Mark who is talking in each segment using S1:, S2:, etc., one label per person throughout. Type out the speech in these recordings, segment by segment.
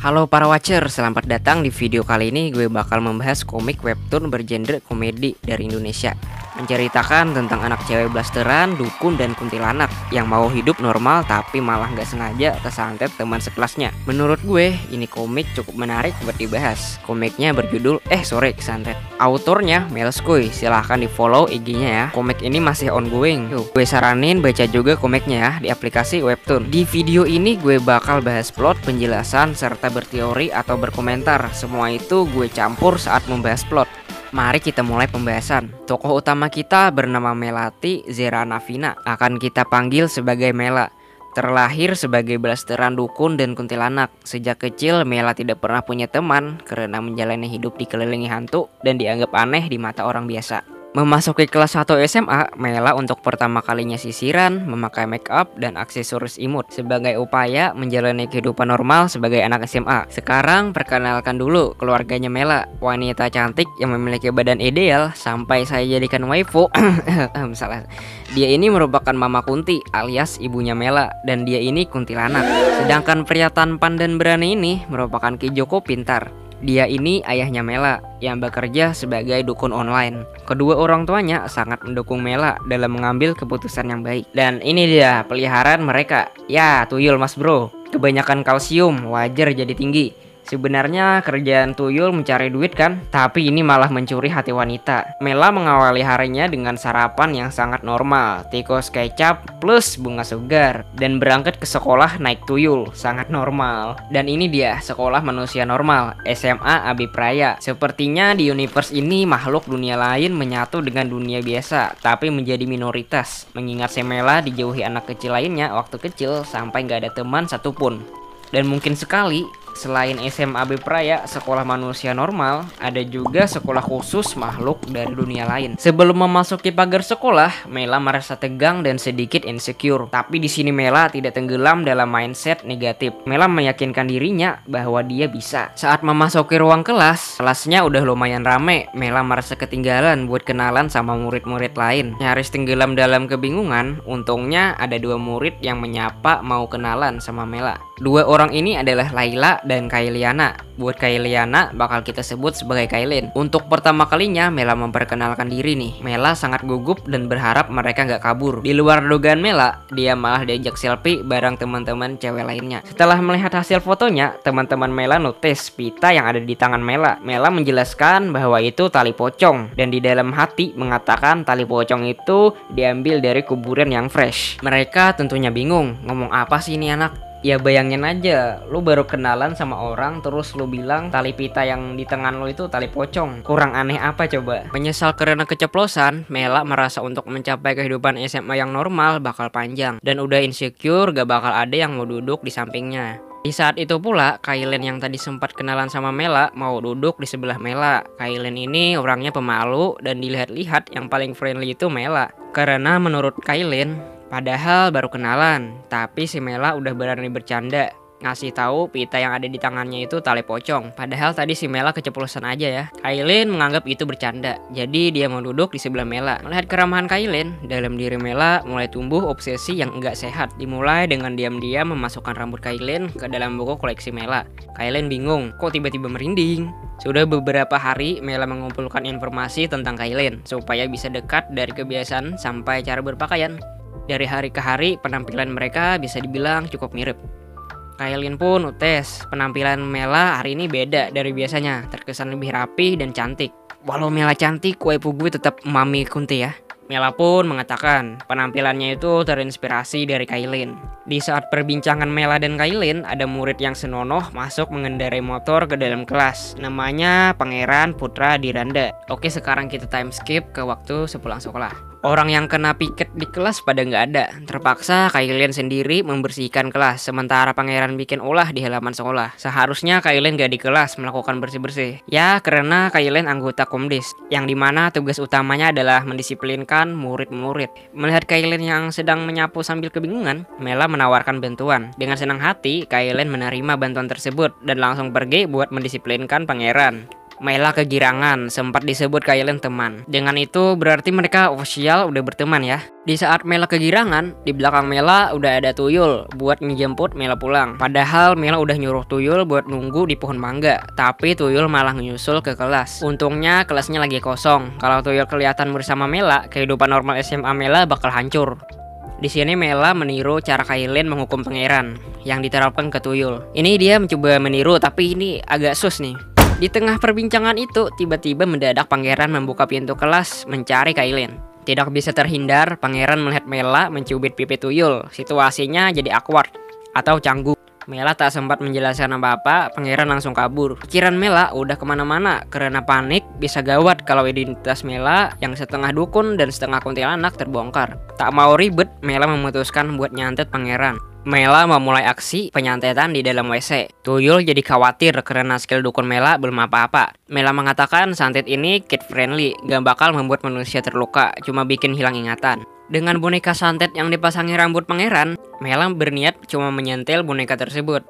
S1: Halo para watcher, selamat datang di video kali ini. Gue bakal membahas komik webtoon bergenre komedi dari Indonesia, menceritakan tentang anak cewek blasteran, dukun, dan kuntilanak yang mau hidup normal tapi malah nggak sengaja kesantet teman sekelasnya. Menurut gue, ini komik cukup menarik buat dibahas. Komiknya berjudul kesantet. Autornya Melskoy, silahkan di follow IG-nya ya. Komik ini masih ongoing. Gue saranin baca juga komiknya ya di aplikasi webtoon. Di video ini gue bakal bahas plot, penjelasan, serta berteori atau berkomentar. Semua itu gue campur saat membahas plot. Mari kita mulai pembahasan. Tokoh utama kita bernama Melati Zeranavina, akan kita panggil sebagai Mela. Terlahir sebagai blasteran dukun dan kuntilanak. Sejak kecil Mela tidak pernah punya teman karena menjalani hidup dikelilingi hantu dan dianggap aneh di mata orang biasa. Memasuki kelas 1 SMA, Mela untuk pertama kalinya sisiran, memakai make up dan aksesoris imut sebagai upaya menjalani kehidupan normal sebagai anak SMA. Sekarang perkenalkan dulu keluarganya Mela, wanita cantik yang memiliki badan ideal sampai saya jadikan waifu. Salah. Dia ini merupakan Mama Kunti alias ibunya Mela, dan dia ini kuntilanak. Sedangkan pria tampan dan berani ini merupakan Ki Joko Pintar. Dia ini ayahnya Mela yang bekerja sebagai dukun online. Kedua orang tuanya sangat mendukung Mela dalam mengambil keputusan yang baik. Dan ini dia peliharaan mereka. Ya, tuyul mas bro. Kebanyakan kalsium, wajar jadi tinggi. Sebenarnya kerjaan tuyul mencari duit kan, tapi ini malah mencuri hati wanita. Mela mengawali harinya dengan sarapan yang sangat normal, tikus kecap plus bunga segar, dan berangkat ke sekolah naik tuyul, sangat normal. Dan ini dia sekolah manusia normal, SMA Abipraya. Sepertinya di universe ini makhluk dunia lain menyatu dengan dunia biasa, tapi menjadi minoritas. Mengingat si Mela dijauhi anak kecil lainnya waktu kecil sampai gak ada teman satupun. Dan mungkin sekali, selain SMA Abipraya, sekolah manusia normal, ada juga sekolah khusus makhluk dari dunia lain. Sebelum memasuki pagar sekolah, Mela merasa tegang dan sedikit insecure. Tapi di sini Mela tidak tenggelam dalam mindset negatif. Mela meyakinkan dirinya bahwa dia bisa. Saat memasuki ruang kelas, kelasnya udah lumayan rame. Mela merasa ketinggalan buat kenalan sama murid-murid lain. Nyaris tenggelam dalam kebingungan, untungnya ada dua murid yang menyapa mau kenalan sama Mela. Dua orang ini adalah Laila dan Kailiana. Buat Kailiana bakal kita sebut sebagai Kailin. Untuk pertama kalinya Mela memperkenalkan diri nih. Mela sangat gugup dan berharap mereka nggak kabur. Di luar dugaan Mela, dia malah diajak selfie bareng teman-teman cewek lainnya. Setelah melihat hasil fotonya, teman-teman Mela notice pita yang ada di tangan Mela. Mela menjelaskan bahwa itu tali pocong, dan di dalam hati mengatakan tali pocong itu diambil dari kuburan yang fresh. Mereka tentunya bingung, ngomong apa sih ini anak? Ya bayangin aja, lu baru kenalan sama orang terus lu bilang tali pita yang di tangan lu itu tali pocong. Kurang aneh apa coba? Menyesal karena keceplosan, Mela merasa untuk mencapai kehidupan SMA yang normal bakal panjang. Dan udah insecure gak bakal ada yang mau duduk di sampingnya. Di saat itu pula, Kailin yang tadi sempat kenalan sama Mela mau duduk di sebelah Mela. Kailin ini orangnya pemalu dan dilihat-lihat yang paling friendly itu Mela. Karena menurut Kailin, padahal baru kenalan, tapi si Mela udah berani bercanda ngasih tahu pita yang ada di tangannya itu tali pocong. Padahal tadi si Mela keceplosan aja ya. Kailin menganggap itu bercanda, jadi dia mau duduk di sebelah Mela. Melihat keramahan Kailin, dalam diri Mela mulai tumbuh obsesi yang enggak sehat. Dimulai dengan diam-diam memasukkan rambut Kailin ke dalam buku koleksi Mela. Kailin bingung, kok tiba-tiba merinding. Sudah beberapa hari Mela mengumpulkan informasi tentang Kailin supaya bisa dekat dari kebiasaan sampai cara berpakaian. Dari hari ke hari penampilan mereka bisa dibilang cukup mirip. Kailin pun utes, penampilan Mela hari ini beda dari biasanya, terkesan lebih rapi dan cantik. Walau Mela cantik, waifu gue tetap Mami Kunti ya. Mela pun mengatakan penampilannya itu terinspirasi dari Kailin. Di saat perbincangan Mela dan Kailin, ada murid yang senonoh masuk mengendarai motor ke dalam kelas. Namanya Pangeran Putra Diranda. Oke, sekarang kita time skip ke waktu sepulang sekolah. Orang yang kena piket di kelas pada nggak ada. Terpaksa Kailin sendiri membersihkan kelas, sementara Pangeran bikin ulah di halaman sekolah. Seharusnya Kailin gak di kelas melakukan bersih-bersih. Ya, karena Kailin anggota Komdis, yang dimana tugas utamanya adalah mendisiplinkan murid-murid. Melihat Kailin yang sedang menyapu sambil kebingungan, Mela menawarkan bantuan. Dengan senang hati, Kailin menerima bantuan tersebut dan langsung pergi buat mendisiplinkan Pangeran. Mela kegirangan, sempat disebut Kailin teman. Dengan itu berarti mereka official udah berteman ya. Di saat Mela kegirangan, di belakang Mela udah ada Tuyul buat ngejemput Mela pulang. Padahal Mela udah nyuruh Tuyul buat nunggu di pohon mangga, tapi Tuyul malah nyusul ke kelas. Untungnya kelasnya lagi kosong. Kalau Tuyul kelihatan bersama Mela, kehidupan normal SMA Mela bakal hancur. Di sini Mela meniru cara Kailin menghukum pangeran yang diterapkan ke Tuyul. Ini dia mencoba meniru, tapi ini agak sus nih. Di tengah perbincangan itu, tiba-tiba mendadak pangeran membuka pintu kelas mencari Kailin. Tidak bisa terhindar, pangeran melihat Mela mencubit pipi Tuyul. Situasinya jadi awkward atau canggung. Mela tak sempat menjelaskan apa-apa, pangeran langsung kabur. Pikiran Mela udah kemana-mana karena panik bisa gawat kalau identitas Mela yang setengah dukun dan setengah kuntilanak terbongkar. Tak mau ribet, Mela memutuskan buat nyantet pangeran. Mela memulai aksi penyantetan di dalam WC. Tuyul jadi khawatir karena skill dukun Mela belum apa-apa. Mela mengatakan santet ini kid friendly, gak bakal membuat manusia terluka, cuma bikin hilang ingatan. Dengan boneka santet yang dipasangi rambut pangeran, Mela berniat cuma menyentil boneka tersebut.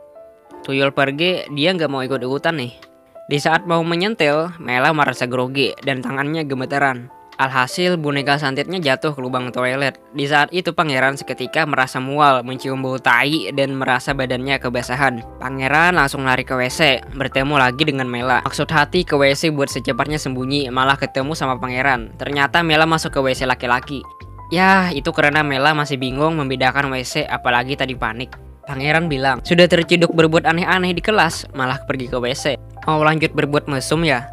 S1: Tuyul pergi, dia gak mau ikut-ikutan nih. Di saat mau menyentil, Mela merasa grogi dan tangannya gemetaran. Alhasil boneka santetnya jatuh ke lubang toilet. Di saat itu pangeran seketika merasa mual, mencium bau tai dan merasa badannya kebasahan. Pangeran langsung lari ke WC, bertemu lagi dengan Mela. Maksud hati ke WC buat secepatnya sembunyi, malah ketemu sama pangeran. Ternyata Mela masuk ke WC laki-laki. Ya, itu karena Mela masih bingung membedakan WC, apalagi tadi panik. Pangeran bilang, sudah terciduk berbuat aneh-aneh di kelas, malah pergi ke WC. Mau lanjut berbuat mesum ya?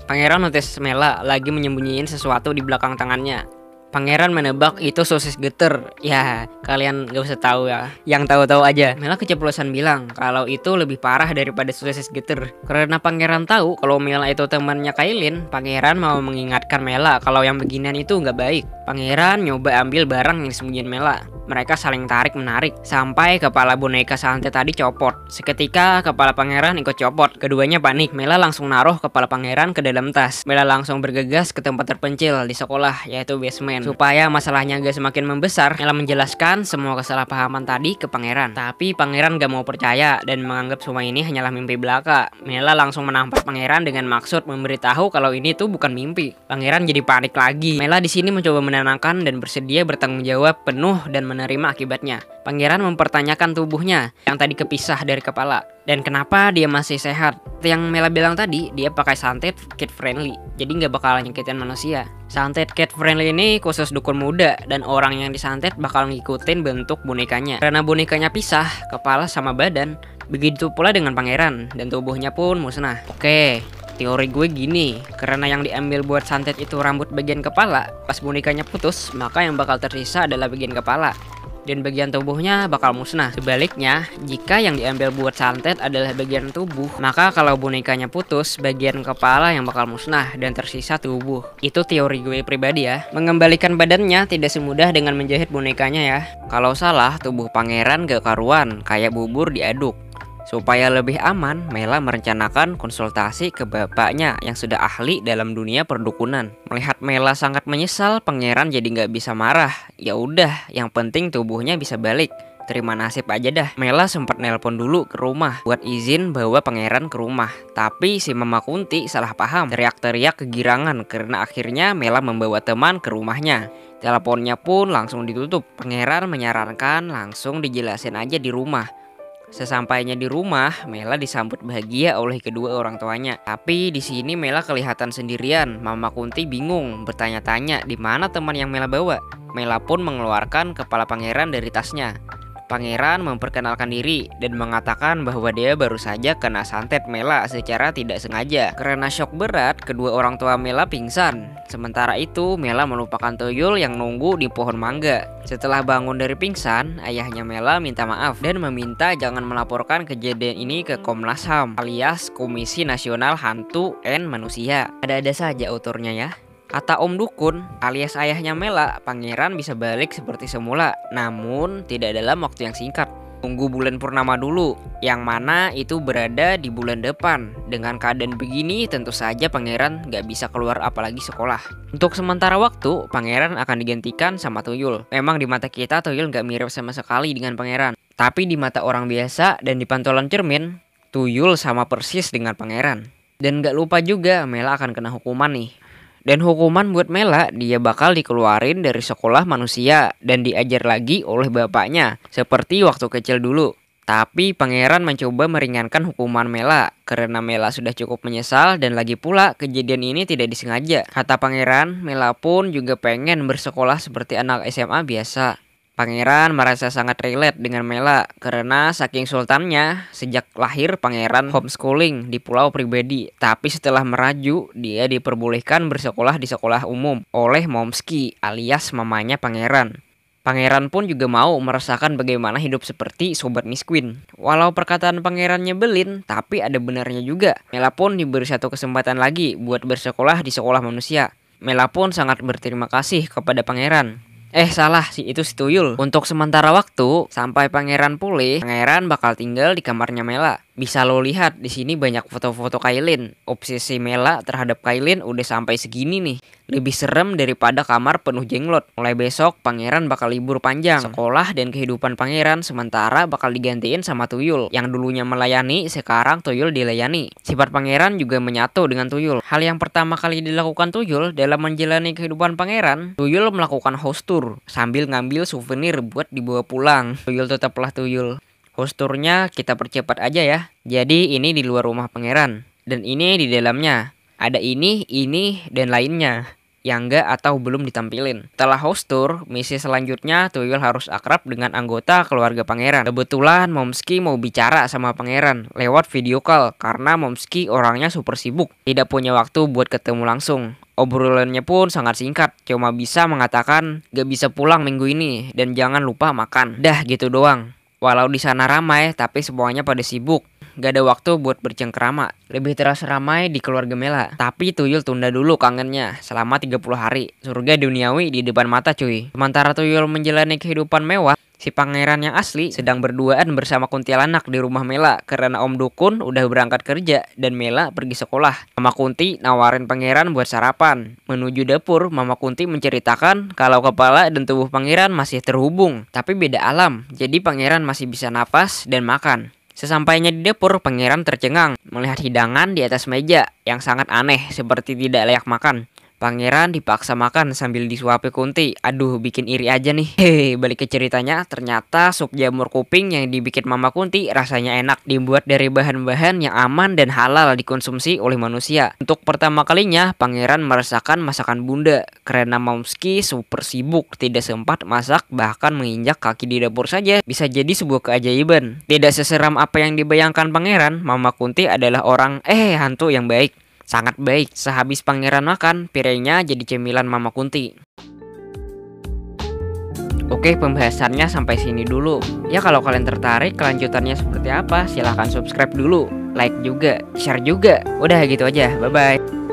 S1: Pangeran notice Mela lagi menyembunyiin sesuatu di belakang tangannya. Pangeran menebak itu sosis geter. Ya, kalian gak usah tahu ya. Yang tahu-tahu aja. Mela keceplosan bilang kalau itu lebih parah daripada sosis geter. Karena pangeran tahu kalau Mela itu temannya Kailin, pangeran mau mengingatkan Mela kalau yang beginian itu nggak baik. Pangeran nyoba ambil barang yang disembunyiin Mela. Mereka saling tarik-menarik sampai kepala boneka santet tadi copot. Seketika kepala pangeran ikut copot. Keduanya panik. Mela langsung naruh kepala pangeran ke dalam tas. Mela langsung bergegas ke tempat terpencil di sekolah, yaitu basement. Supaya masalahnya gak semakin membesar, Mela menjelaskan semua kesalahpahaman tadi ke pangeran. Tapi pangeran gak mau percaya dan menganggap semua ini hanyalah mimpi belaka. Mela langsung menampar pangeran dengan maksud memberitahu kalau ini tuh bukan mimpi. Pangeran jadi panik lagi. Mela di sini mencoba menenangkan dan bersedia bertanggung jawab penuh dan menerima akibatnya. Pangeran mempertanyakan tubuhnya yang tadi kepisah dari kepala dan kenapa dia masih sehat. Yang Mela bilang tadi, dia pakai santet kid friendly, jadi nggak bakal nyakitin manusia. Santet kid friendly ini khusus dukun muda dan orang yang disantet bakal ngikutin bentuk bonekanya. Karena bonekanya pisah kepala sama badan, begitu pula dengan pangeran dan tubuhnya pun musnah. Oke, teori gue gini, karena yang diambil buat santet itu rambut bagian kepala, pas bonekanya putus, maka yang bakal tersisa adalah bagian kepala dan bagian tubuhnya bakal musnah. Sebaliknya, jika yang diambil buat santet adalah bagian tubuh, maka kalau bonekanya putus, bagian kepala yang bakal musnah dan tersisa tubuh. Itu teori gue pribadi ya. Mengembalikan badannya tidak semudah dengan menjahit bonekanya ya. Kalau salah, tubuh pangeran gak karuan, kayak bubur diaduk. Supaya lebih aman, Mela merencanakan konsultasi ke bapaknya yang sudah ahli dalam dunia perdukunan. Melihat Mela sangat menyesal, pangeran jadi nggak bisa marah. Ya udah, yang penting tubuhnya bisa balik. Terima nasib aja dah. Mela sempat nelpon dulu ke rumah buat izin bawa pangeran ke rumah. Tapi si Mama Kunti salah paham, teriak-teriak kegirangan karena akhirnya Mela membawa teman ke rumahnya. Teleponnya pun langsung ditutup. Pangeran menyarankan langsung dijelasin aja di rumah. Sesampainya di rumah, Mela disambut bahagia oleh kedua orang tuanya. Tapi di sini Mela kelihatan sendirian. Mama Kunti bingung, bertanya-tanya di mana teman yang Mela bawa. Mela pun mengeluarkan kepala pangeran dari tasnya. Pangeran memperkenalkan diri dan mengatakan bahwa dia baru saja kena santet Mela secara tidak sengaja. Karena syok berat, kedua orang tua Mela pingsan. Sementara itu, Mela melupakan Tuyul yang nunggu di pohon mangga. Setelah bangun dari pingsan, ayahnya Mela minta maaf dan meminta jangan melaporkan kejadian ini ke Komnas HAM alias Komisi Nasional Hantu and Manusia. Ada-ada saja autornya ya. Kata Om Dukun alias ayahnya Mela, pangeran bisa balik seperti semula, namun tidak dalam waktu yang singkat. Tunggu bulan purnama dulu, yang mana itu berada di bulan depan. Dengan keadaan begini, tentu saja pangeran gak bisa keluar apalagi sekolah. Untuk sementara waktu, pangeran akan digantikan sama Tuyul. Memang di mata kita Tuyul gak mirip sama sekali dengan pangeran. Tapi di mata orang biasa dan di pantulan cermin, Tuyul sama persis dengan pangeran. Dan gak lupa juga Mela akan kena hukuman nih. Dan hukuman buat Mela, dia bakal dikeluarin dari sekolah manusia dan diajar lagi oleh bapaknya, seperti waktu kecil dulu. Tapi pangeran mencoba meringankan hukuman Mela karena Mela sudah cukup menyesal dan lagi pula kejadian ini tidak disengaja. Kata pangeran, Mela pun juga pengen bersekolah seperti anak SMA biasa. Pangeran merasa sangat relate dengan Mela karena saking sultannya, sejak lahir pangeran homeschooling di pulau pribadi. Tapi setelah meraju, dia diperbolehkan bersekolah di sekolah umum oleh Momski alias mamanya pangeran. Pangeran pun juga mau merasakan bagaimana hidup seperti Sobat Miss Queen. Walau perkataan pangeran nyebelin, tapi ada benarnya juga. Mela pun diberi satu kesempatan lagi buat bersekolah di sekolah manusia. Mela pun sangat berterima kasih kepada pangeran. Salah sih, itu si Tuyul. Untuk sementara waktu sampai pangeran pulih, pangeran bakal tinggal di kamarnya Mela. Bisa lo lihat di sini banyak foto-foto Kailin. Obsesi Mela terhadap Kailin udah sampai segini nih. Lebih serem daripada kamar penuh jenglot. Mulai besok pangeran bakal libur panjang. Sekolah dan kehidupan pangeran sementara bakal digantiin sama Tuyul. Yang dulunya melayani, sekarang Tuyul dilayani. Sifat pangeran juga menyatu dengan Tuyul. Hal yang pertama kali dilakukan Tuyul dalam menjalani kehidupan pangeran, Tuyul melakukan host tour sambil ngambil souvenir buat dibawa pulang. Tuyul tetaplah Tuyul. Host tournya kita percepat aja ya. Jadi ini di luar rumah pangeran. Dan ini di dalamnya. Ada ini, dan lainnya yang enggak atau belum ditampilin. Setelah host tour, misi selanjutnya Tuyul harus akrab dengan anggota keluarga pangeran. Kebetulan Momski mau bicara sama pangeran lewat video call karena Momski orangnya super sibuk, tidak punya waktu buat ketemu langsung. Obrolannya pun sangat singkat, cuma bisa mengatakan gak bisa pulang minggu ini dan jangan lupa makan. Dah gitu doang. Walau di sana ramai, tapi semuanya pada sibuk. Gak ada waktu buat bercengkerama. Lebih terasa ramai di keluarga Mela. Tapi Tuyul tunda dulu kangennya selama 30 hari. Surga duniawi di depan mata cuy. Sementara Tuyul menjalani kehidupan mewah, si pangeran yang asli sedang berduaan bersama kuntilanak di rumah Mela karena Om Dukun udah berangkat kerja dan Mela pergi sekolah. Mama Kunti nawarin pangeran buat sarapan. Menuju dapur, Mama Kunti menceritakan kalau kepala dan tubuh pangeran masih terhubung, tapi beda alam. Jadi pangeran masih bisa napas dan makan. Sesampainya di dapur, pangeran tercengang melihat hidangan di atas meja yang sangat aneh seperti tidak layak makan. Pangeran dipaksa makan sambil disuapi Kunti. Aduh, bikin iri aja nih. Balik ke ceritanya, ternyata sup jamur kuping yang dibikin Mama Kunti rasanya enak. Dibuat dari bahan-bahan yang aman dan halal dikonsumsi oleh manusia. Untuk pertama kalinya, pangeran merasakan masakan bunda. Karena Momski super sibuk, tidak sempat masak, bahkan menginjak kaki di dapur saja bisa jadi sebuah keajaiban. Tidak seseram apa yang dibayangkan pangeran, Mama Kunti adalah orang hantu yang baik. Sangat baik. Sehabis pangeran makan, pirenya jadi cemilan Mama Kunti. Oke, pembahasannya sampai sini dulu. Ya kalau kalian tertarik kelanjutannya seperti apa, silahkan subscribe dulu, like juga, share juga. Udah gitu aja, bye-bye.